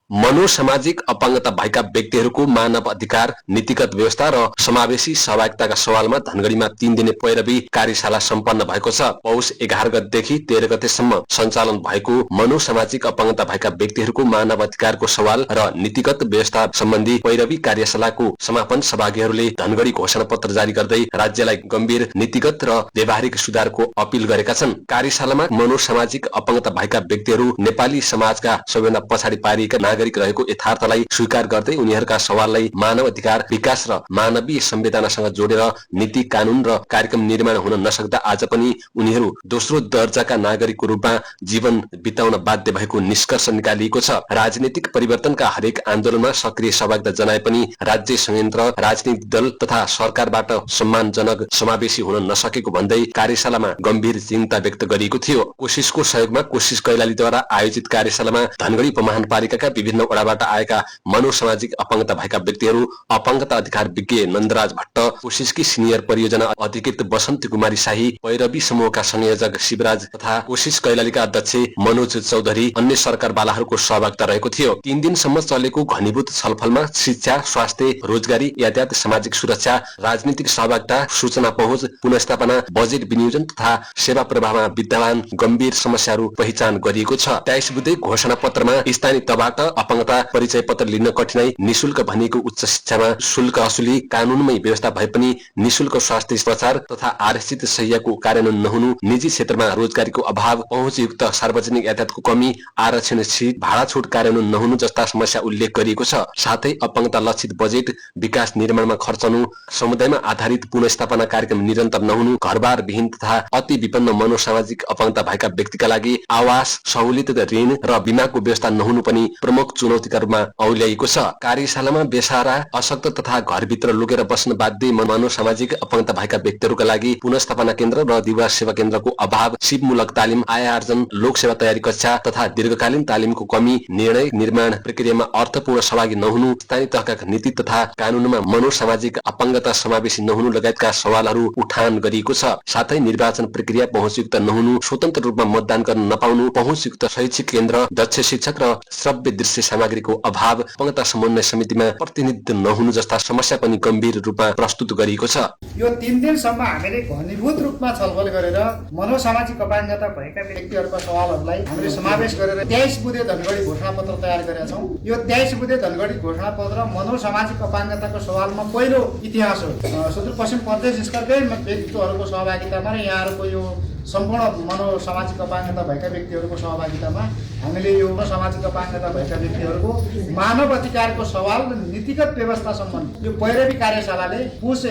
मनोसामाजिक अपाङ्गता भएका व्यक्तिहरूको मानव अधिकार, नीतिगत व्यवस्था र समावेशी सहभागिताका सवालमा धनगढीमा 3 दिने पैरवी कार्यशाला सम्पन्न भएको छ। पौष 11 गतेदेखि 13 गतेसम्म सञ्चालन भएको मनोसामाजिक अपाङ्गता भएका व्यक्तिहरूको मानव अधिकारको सवाल र नीतिगत व्यवस्था सम्बन्धी पैरवी कार्यशालाको समापन सहभागीहरूले धनगढी घोषणा पत्र जारी गर्दै राज्यलाई गम्भीर नीतिगत र व्यावहारिक सुधारको अपील गरेका छन्। कार्यशालामा मनोसामाजिक अपाङ्गता भएका व्यक्तिहरू नेपाली समाजका सबैभन्दा पछाडि पारिएका नागरिक रहेको यथार्थलाई स्वीकार गर्दै उनीहरूका सवाललाई मानव अधिकार, विकास र मानवीय संवेदनासँग जोडेर नीति, कानून र कार्यक्रम निर्माण हुन नसक्दा आज पनि उनीहरू दोस्रो दर्जाका नागरिकको रूपमा जीवन बिताउन बाध्य भएको निष्कर्ष निकालिएको छ। राजनीतिक परिवर्तनका हरेक आन्दोलनमा सक्रिय सहभागिता जनाए पनि राज्य संयन्त्र, राजनीतिक दल तथा सरकारबाट सम्मानजनक समावेशी हुन नसकेको भन्दै कार्यशालामा गम्भीर चिन्ता व्यक्त गरिएको थियो। कोसिसको सहयोगमा कोसिस कैलालीद्वारा आयोजित कार्यशालामा धनगढी उपमहानपालिकाका विभिन्न वडाबाट आएका मनोसामाजिक अपाङ्गता भएका व्यक्तिहरू, अपाङ्गता अधिकार विज्ञ नन्दराज भट्ट, कोसिसकी सिनियर परियोजना अधिकृत बसन्ती कुमारी शाही, पैरवी समूहका संयोजक शिवराज तथा कोसिस कैलालीका अध्यक्ष मनोज चौधरी, अन्य सरकारवालाहरूको सहभागिता रहेको थियो। 3 दिनसम्म चलेको घनीभूत छलफलमा शिक्षा, स्वास्थ्य, रोजगारी, यातायात, सामाजिक सुरक्षा, राजनीतिक सहभागिता, सूचना पहुँच, पुनर्स्थापना, बजेट विनियोजन तथा सेवा प्रवाहमा विद्यमान गम्भीर समस्याहरू पहिचान गरिएको छ। 23 बुँदे घोषणा पत्रमा स्थानीय तहबाट अपाङ्गता परिचय पत्र लिन कठिनाई, निशुल्क भनिएको उच्च शिक्षामा शुल्क असुली, कानूनमै व्यवस्था भए पनि निशुल्क स्वास्थ्य प्रचार तथा आरक्षित शय्याको कार्यान्वयन नहुनु, निजी क्षेत्रमा रोजगारीको अभाव, पहुँचयुक्त सार्वजनिक यातायातको कमी, आरक्षण सीट, भाडा छुट कार्यान्वयन नहुनु जस्ता समस्या उल्लेख गरिएको छ। साथै अपाङ्गता लक्षित बजेट, विकास निर्माणमा खर्चनु, समुदायमा आधारित पुनर्स्थापना कार्यक्रम निरन्तर नहुनु, घरबार विहीन तथा अति विपन्न मनोसामाजिक अपाङ्गता भएका व्यक्तिका लागि आवास, सहुलियत ऋण र बीमाको व्यवस्था नहुनु पनि प्रमुख चुनौतीका रूपमा औल्याइएको छ। कार्यशालामा बेसहारा, अशक्त तथा घरभित्र लुकेर बस्न बाध्य मनोसामाजिक अपाङ्गता भएका व्यक्तिहरूका लागि पुनर्स्थापना केन्द्र र दिवा सेवा केन्द्रको अभाव, सिपमूलक तालिम, आय आर्जन, लोकसेवा तयारी कक्षा तथा दीर्घकालीन तालिमको कमी, निर्णय निर्माण प्रक्रियामा अर्थपूर्ण सहभागी नहुनु, स्थानीय तहका नीति तथा कानूनमा मनोसामाजिक अपाङ्गता समावेशी नहुनु लगायतका सवालहरू उठान गरिएको छ। साथै निर्वाचन प्रक्रिया पहुँचयुक्त नहुनु, स्वतन्त्र रूपमा मतदान गर्न नपाउनु, पहुँचयुक्त शैक्षिक केन्द्र, दक्ष शिक्षक र श्रव्य दृश्य सामग्रीको अभाव, अपाङ्गता समन्वय समितिमा प्रतिनिधित्व नहुनु जस्ता समस्या पनि गम्भीर रूपमा प्रस्तुत गरिएको छ। यो 3 दिनसम्म हामीले घनीभूत रूपमा छलफल गरेर मनोसामाजिक अपाङ्गता भएका व्यक्तिहरूका सवालहरूलाई हामीले समावेश गरेर 23 बुँदे धनगढी घोषणापत्र तयार गरेका छौँ। यो 23 बुँदे धनगढी घोषणापत्र मनोसामाजिक अपाङ्गताको सवालमा पहिलो इतिहास हो। सुदूरपश्चिम प्रदेश स्तरकै व्यक्तित्वहरूको सहभागितामा र यहाँहरूको यो सम्पूर्ण मनोसामाजिक अपाङ्गता भएका व्यक्तिहरूको सहभागितामा हामीले यो सामाजिक अपाङ्गता भएका व्यक्तिहरूको मानव अधिकारको सवाल र नीतिगत व्यवस्था सम्बन्धी यो पैरवी कार्यशालाले पुस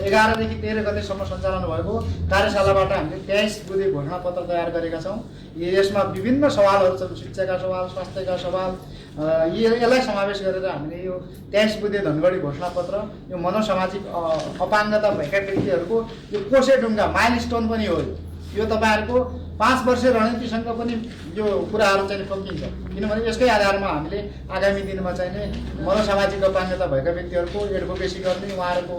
11 देखि 13 गतेसम्म सञ्चालन भएको कार्यशालाबाट हामीले 23 बुँदे घोषणापत्र तयार गरेका छौँ। यसमा विभिन्न सवालहरू छन्, शिक्षाका सवाल, स्वास्थ्यका सवाल, यसलाई समावेश गरेर हामीले यो 23 बुँदे धनगढी घोषणापत्र यो मनोसामाजिक अपाङ्गता भएका व्यक्तिहरूको यो कोसेढुङ्गा माइलस्टोन पनि हो। यो तपाईहरुको 5 वर्षे रणनीतिसँग पनि यो कुराहरू चाहिँ ठोकिन्छ, किनभने यसकै आधारमा हामीले आगामी दिनमा चाहिँ मनोसामाजिक अपाङ्गता भएका व्यक्तिहरूको एडभोकेसी गर्ने, उहाँहरूको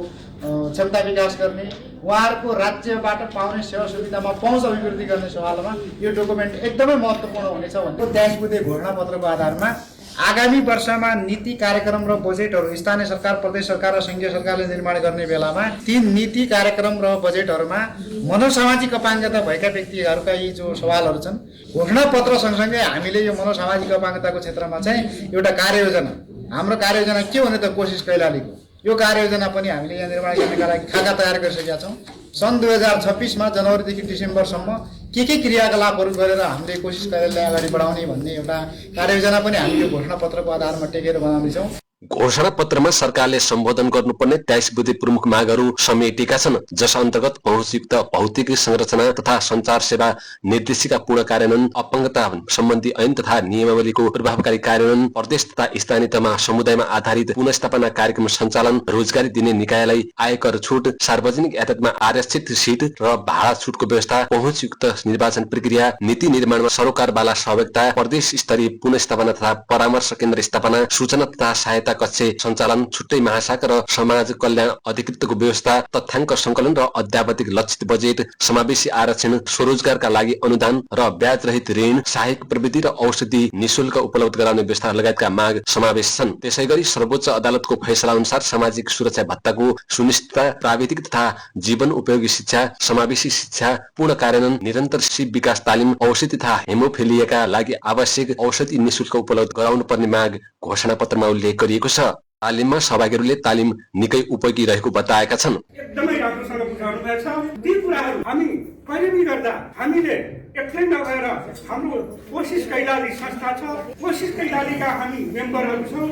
क्षमता विकास गर्ने, उहाँहरूको राज्यबाट पाउने सेवा सुविधामा पहुँच अभिवृद्धि गर्ने सवालमा यो डकुमेन्ट एकदमै महत्त्वपूर्ण हुनेछ भनेको 23 बुँदे घोषणापत्रको आधारमा आगामी वर्षमा नीति, कार्यक्रम र बजेटहरू स्थानीय सरकार, प्रदेश सरकार र संघीय सरकारले निर्माण गर्ने बेलामा ती नीति, कार्यक्रम र बजेटहरूमा मनोसामाजिक अपाङ्गता भएका व्यक्तिहरूका यी जो सवालहरू छन्, घोषणापत्र सँगसँगै हामीले यो मनोसामाजिक अपाङ्गताको क्षेत्रमा चाहिँ एउटा कार्ययोजना, हाम्रो कार्ययोजना के हुने त कोसिस कैलालीको यो कार्ययोजना पनि हामीले यहाँ निर्माण गर्नका लागि खाका तयार गरिसकेका छौँ। सन् 2026मा जनवरीदेखि डिसेम्बरसम्म के क्रियाकलापहरू गरेर हामीले कोसिस कैलालीलाई अगाडि बढाउने भन्ने एउटा कार्ययोजना पनि हामी यो घोषणापत्रको आधारमा टेकेर बनाउनेछौँ। घोषणा पत्रमा सरकारले सम्बोधन गर्नुपर्ने 23 बुँदे प्रमुख मागहरू समेटिएका छन्, जस अन्तर्गत पहुँचयुक्त भौतिक संरचना तथा सञ्चार सेवा निर्देशिका पूर्ण कार्यान्वयन, अपाङ्गता सम्बन्धी ऐन तथा नियमावलीको प्रभावकारी कार्यान्वयन, प्रदेश तथा स्थानीय तहमा समुदायमा आधारित पुनर्स्थापना कार्यक्रम सञ्चालन, रोजगारी दिने निकायलाई आयकर छुट, सार्वजनिक यातायातमा आरक्षित सीट र भाडा छुटको व्यवस्था, पहुँचयुक्त निर्वाचन प्रक्रिया, नीति निर्माणमा सरोकारवाला सहभागिता, प्रदेश स्तरीय पुनर्स्थापना तथा परामर्श केन्द्र स्थापना, सूचना तथा सहायता कक्ष सञ्चालन, छुट्टै महाशाखा र समाज कल्याण अधिकृतको व्यवस्था, तथ्याङ्क संकलन र अध्यावधिक लक्षित बजेट, समावेशी आरक्षण, स्वरोजगारका लागि अनुदान र ब्याज रहित ऋण, सहायक प्रविधि र औषधि निशुल्क उपलब्ध गराउने व्यवस्था लगायतका माग समावेश छन्। त्यसैगरी सर्वोच्च अदालतको फैसला अनुसार सामाजिक सुरक्षा भत्ताको सुनिश्चितता, प्राविधिक तथा जीवन उपयोगी शिक्षा, समावेशी शिक्षा पूर्ण कार्यान्वयन, निरन्तर शिव विकास तालिम, औषधि तथा हेमोफिलियाका लागि आवश्यक औषधि निशुल्क उपलब्ध गराउनु पर्ने माग घोषणा पत्रमा उल्लेख गरिएको छ। तालिममा सहभागीहरूले तालिम निकै उपयोगी रहेको बताएका छन्। एकदमै राम्रोसँग बुझाउनु भएको छ। ती कुराहरू हामी कहिले पनि गर्दा हामीले एक्लै नभएर हाम्रो कोसिस कैलाली संस्था छ, कोसिस कैलालीका हामी मेम्बरहरू छौँ।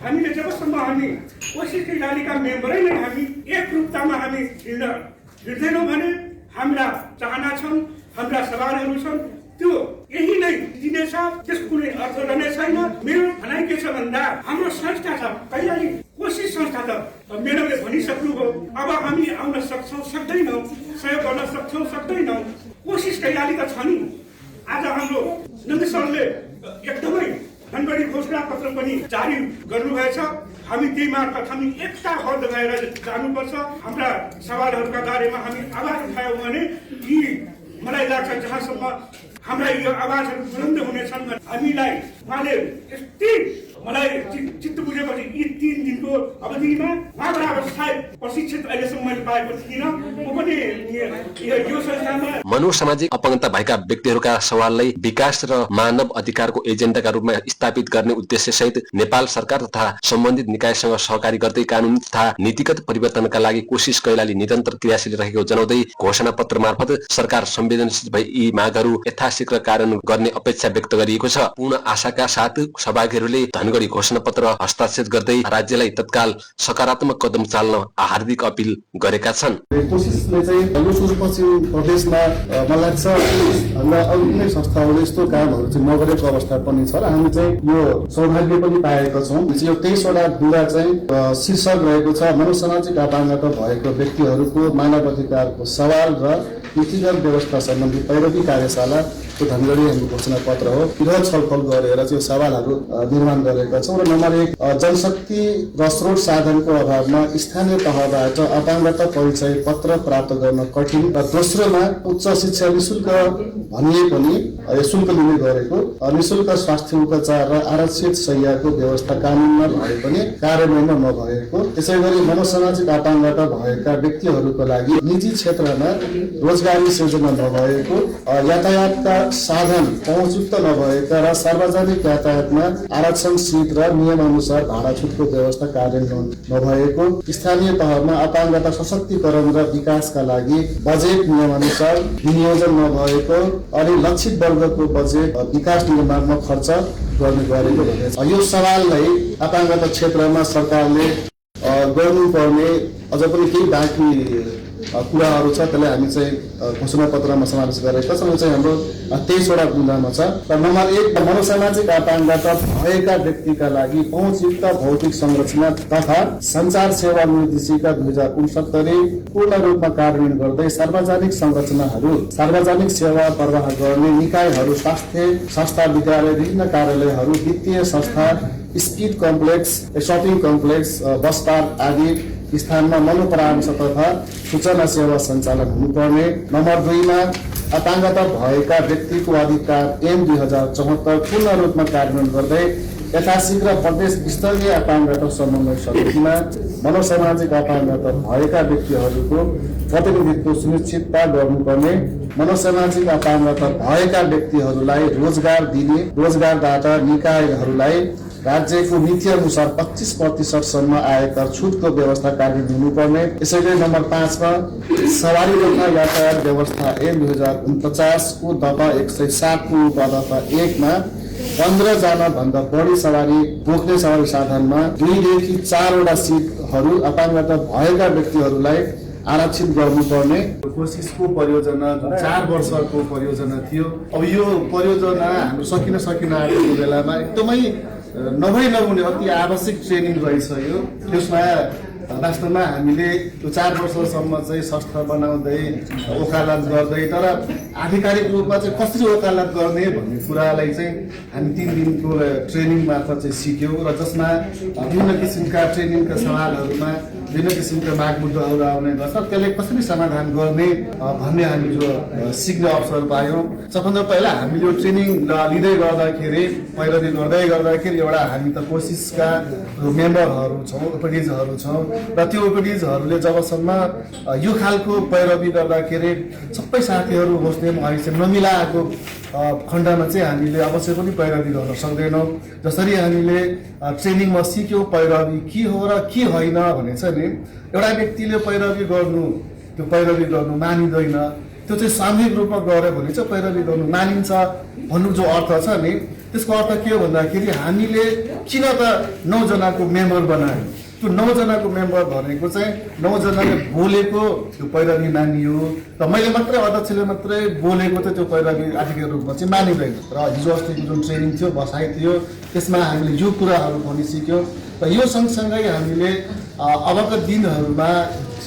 हामीले जबसम्म हामी कोसिस कैलालीका मेम्बरै नै हामी एक रूपतामा हामी हिँड्दैनौँ भने हाम्रा चाहना छन्, हाम्रा सवालहरू छन्, त्यो यही नै दिनेछ, त्यसको कुनै अर्थ रहने छैन। मेरो भनाइ के छ भन्दा हाम्रो संस्था छ कैलाली कोसिस संस्था त मेडमले भनिसक्नुभयो, अब हामी आउन सक्छौँ सक्दैनौँ, सहयोग गर्न सक्छौँ सक्दैनौँ, कोसिस कैलाली त छ नि। आज हाम्रो नन्द सरले एकदमै धनगढी घोषणा पत्र पनि जारी गर्नुभएछ। हामी त्यही मार्फत हामी एकताबद्ध भएर जानुपर्छ। हाम्रा सवालहरूका बारेमा हामी आवाज उठायौँ भने यी मलाई लाग्छ जहाँसम्म हाम्रा यो आवाजहरू बुलन्द हुनेछन्। हामीलाई उहाँले यति मलाई चित्त बुझेपछि यी 3 दिनको अवधिमा उहाँबाट सायद प्रशिक्षित अहिलेसम्म मैले पाएको थिइनँ। म पनि यो संस्थामा मनोसामाजिक अपंगता भएका व्यक्तिहरूका सवाललाई विकास र मानव अधिकारको एजेन्डाका रूपमा स्थापित गर्ने उद्देश्यसहित नेपाल सरकार तथा सम्बन्धित निकायसँग सहकारी गर्दै कानूनी तथा नीतिगत परिवर्तनका लागि कोसिस कैलाली निरन्तर क्रियाशील रहेको जनाउँदै घोषणा पत्र मार्फत सरकार संवेदनशील भई यी मागहरू यथाशीघ्र कार्यान्वयन गर्ने अपेक्षा व्यक्त गरिएको छ। पूर्ण आशाका साथ सहभागीहरूले धनगढी घोषणा पत्र हस्ताक्षर गर्दै राज्यलाई तत्काल सकारात्मक कदम चाल्न हार्दिक अपील गरेका छन्। कोसिसले चाहिँ यो सुदूरपश्चिम प्रदेशमा मलाई लाग्छ हाम्रा अरू कुनै संस्थाहरूले यस्तो कामहरू चाहिँ नगरेको अवस्था पनि छ र हामी चाहिँ यो सौभाग्य पनि पाएका छौँ। यो 23वटा बुँदा चाहिँ शीर्षक रहेको छ मनोसामाजिक अपाङ्गता भएको व्यक्तिहरूको मानव अधिकारको सवाल र नीतिगत व्यवस्था सम्बन्धी पैरवी कार्यशाला धनगढी हाम्रो घोषणा पत्र हो। बृहत छलफल गरेर चाहिँ सवालहरू निर्माण गरेका छौँ। र नम्बर 1 जनशक्ति र स्रोत साधनको अभावमा स्थानीय तहबाट अपाङ्गता परिचय पत्र प्राप्त गर्न कठिन र दोस्रोमा उच्च शिक्षा निशुल्क भनिए पनि शुल्क लिने गरेको निशुल्क स्वास्थ्य उपचार र आरक्षित शय्याको व्यवस्था कानूनमा भए पनि कार्यान्वयनमा नभएको, त्यसै गरी मनोसामाजिक अपाङ्गता भएका व्यक्तिहरूको लागि निजी क्षेत्रमा रोजगारी सृजना नभएको, यातायातका साधन पहुँचयुक्त नभएका र सार्वजनिक यातायातमा आरक्षण सीट र नियमअनुसार भाडा छुटको व्यवस्था कार्यान्वयन नभएको, स्थानीय तहमा अपाङ्गता सशक्तिकरण र विकासका लागि बजेट नियमअनुसार विनियोजन नभएको अनि लक्षित वर्गको बजेट विकास निर्माणमा खर्च गर्ने गरेको भनेको छ। यो सवाललाई अपाङ्गता क्षेत्रमा सरकारले गर्नुपर्ने अझ पनि केही बाँकी कुराहरू छ, त्यसलाई हामी चाहिँ घोषणा पत्रमा समावेश गरेका छौँ। चाहिँ हाम्रो 23वटा बुँदामा छ। र नम्बर 1 मनोसामाजिक अपाङ्गता भएका व्यक्तिका लागि पहुँचयुक्त भौतिक संरचना तथा सञ्चार सेवा निर्देशिका 2069 पूर्ण रूपमा कार्यान्वयन गर्दै सार्वजनिक संरचनाहरू, सार्वजनिक सेवा प्रवाह गर्ने निकायहरू, स्वास्थ्य संस्था, विद्यालय, विभिन्न कार्यालयहरू, वित्तीय संस्था, speed complex, shopping complex, bus park आदि स्थानमा मनोपरामर्श तथा सूचना सेवा सञ्चालन हुनुपर्ने। नम्बर 2 मा अपाङ्गता भएका व्यक्तिको अधिकार ऐन 2074 पूर्ण रूपमा कार्यान्वयन गर्दै यथाशीघ्र प्रदेश स्तरीय अपाङ्गता समन्वय समितिमा मनोसामाजिक अपाङ्गता भएका व्यक्तिहरूको प्रतिनिधित्व सुनिश्चितता गर्नुपर्ने। मनोसामाजिक अपाङ्गता भएका व्यक्तिहरूलाई रोजगार दिने, रोजगारदाता निकायहरूलाई राज्यको नीति अनुसार 25% सम्म आयकर छुटको व्यवस्था कार्यान्वयन हुनुपर्ने। यसैले नम्बर 5 मा सवारी तथा यातायात व्यवस्था ऐन 2049 को दफा 107 को उपदफा 1 मा 15 जना भन्दा बढी सवारी बोक्ने सवारी साधनमा 2 देखि 4 वटा सिटहरू अपाङ्गता भएका व्यक्तिहरूलाई आरक्षित गर्नुपर्ने। कोसिसको परियोजना 4 वर्षको परियोजना थियो। अब यो परियोजना हाम्रो सकिन आएको बेलामा एकदमै नहुने अति आवश्यक ट्रेनिङ रहेछ। यो त्यसमा वास्तवमा हामीले त्यो 4 वर्षसम्म चाहिँ संस्था बनाउँदै वकालत गर्दै तर आधिकारिक रूपमा चाहिँ कसरी वकालत गर्ने भन्ने कुरालाई चाहिँ हामी 3 दिनको ट्रेनिङ मार्फत चाहिँ सिक्यौँ र जसमा विभिन्न किसिमका ट्रेनिङका सवालहरूमा विभिन्न किसिमका माग मुद्दाहरू आउने गर्छ त्यसलाई कसरी समाधान गर्ने भन्ने हामी जो सिक्ने अवसर पायौँ। सबभन्दा पहिला हामीले यो ट्रेनिङ लिँदै गर्दाखेरि पैरवी गर्दाखेरि एउटा हामी त कोसिसका मेम्बरहरू छौँ, ओपिडिजहरू छौँ र त्यो ओपिडिजहरूले जबसम्म यो खालको पैरवी गर्दाखेरि सबै साथीहरू मुस्लिम अहिले चाहिँ नमिलाएको खण्डमा चाहिँ हामीले अवश्य पनि पैरवी गर्न सक्दैनौँ। जसरी हामीले ट्रेनिङमा सिक्यौँ पैरवी के हो र के होइन भने चाहिँ नि एउटा व्यक्तिले पैरवी गर्नु मानिँदैन, त्यो चाहिँ सामूहिक रूपमा गऱ्यो भने चाहिँ पैरवी गर्नु मानिन्छ भन्नु जो अर्थ छ नि त्यसको अर्थ के हो भन्दाखेरि हामीले किन त 9 जनाको मेम्बर बनायौँ। त्यो 9 जनाको मेम्बर भनेको चाहिँ 9 जनाले बोलेको त्यो पैरवी मानियो र मैले मात्रै अध्यक्षले मात्रै बोलेको चाहिँ त्यो पैरवी आधिकारिक रूपमा चाहिँ मानिँदैन। र हिजो अस्तिको जुन ट्रेनिङ थियो बसाइ थियो त्यसमा हामीले यो कुराहरू पनि सिक्यौँ र यो सँगसँगै हामीले अबका दिनहरूमा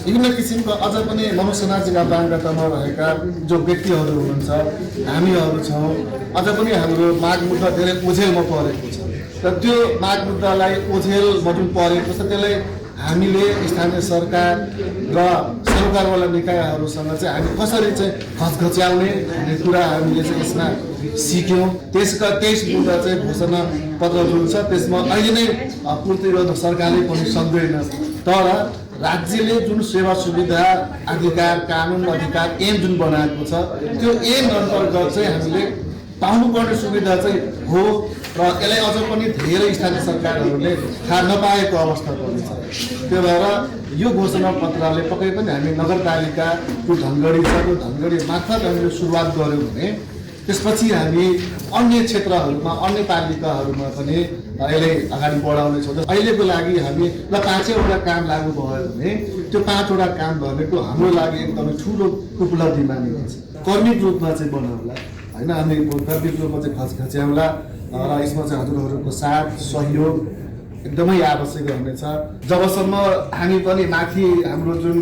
विभिन्न किसिमको अझ पनि मनोसामाजिक अपाङ्गतामा रहेका जो व्यक्तिहरू हुनुहुन्छ हामीहरू छौँ, अझ पनि हाम्रो माग मुद्दा धेरै ओझेलमा परेको छ र त्यो माग मुद्दालाई ओझेलमा जुन परेको छ त्यसलाई हामीले स्थानीय सरकार र सरकारवाला निकायहरूसँग चाहिँ हामी कसरी चाहिँ घचघच्याउने भन्ने कुरा हामीले चाहिँ यसमा सिक्यौँ। त्यसका 23 मुद्दा चाहिँ घोषणा पत्र जुन छ त्यसमा अहिले नै पूर्ति गर्न सरकारले पनि सक्दैन, तर राज्यले जुन सेवा सुविधा अधिकार कानुन अधिकार ऐन जुन बनाएको छ त्यो ऐन अन्तर्गत चाहिँ हामीले पाउनुपर्ने सुविधा चाहिँ हो र यसलाई अझ पनि धेरै स्थानीय सरकारहरूले थाहा नपाएको अवस्था पनि छ। त्यो भएर यो घोषणा पत्रले पक्कै पनि हामी नगरपालिकाको धनगढी छ त्यो धनगढी मार्फत हामीले सुरुवात गऱ्यौँ भने त्यसपछि हामी अन्य क्षेत्रहरूमा अन्य पालिकाहरूमा पनि यसलाई अगाडि बढाउने छौँ। अहिलेको लागि हामी 5वटा काम लागू भयो भने त्यो 5वटा काम भनेको हाम्रो लागि एकदमै ठुलो उपलब्धि मानिन्छ। कर्मिक रूपमा चाहिँ बनाउला होइन, हामी कर्मिक रूपमा चाहिँ घचघच्याउला र यसमा चाहिँ हजुरहरूको साथ सहयोग एकदमै आवश्यक हुनेछ। जबसम्म हामी पनि माथि हाम्रो जुन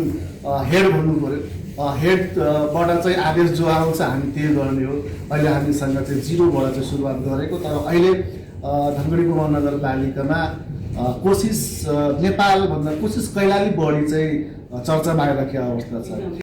हेड भन्नु पर्यो हेडबाट चाहिँ आदेश जो आउँछ हामी त्यही गर्ने हो। अहिले हामीसँग चाहिँ 0बाट चाहिँ सुरुवात गरेको, तर अहिले धनगढी महानगरपालिकामा कोसिस नेपालभन्दा कोसिस कैलाली बढी चाहिँ चर्चामा आइराखेको अवस्था छ।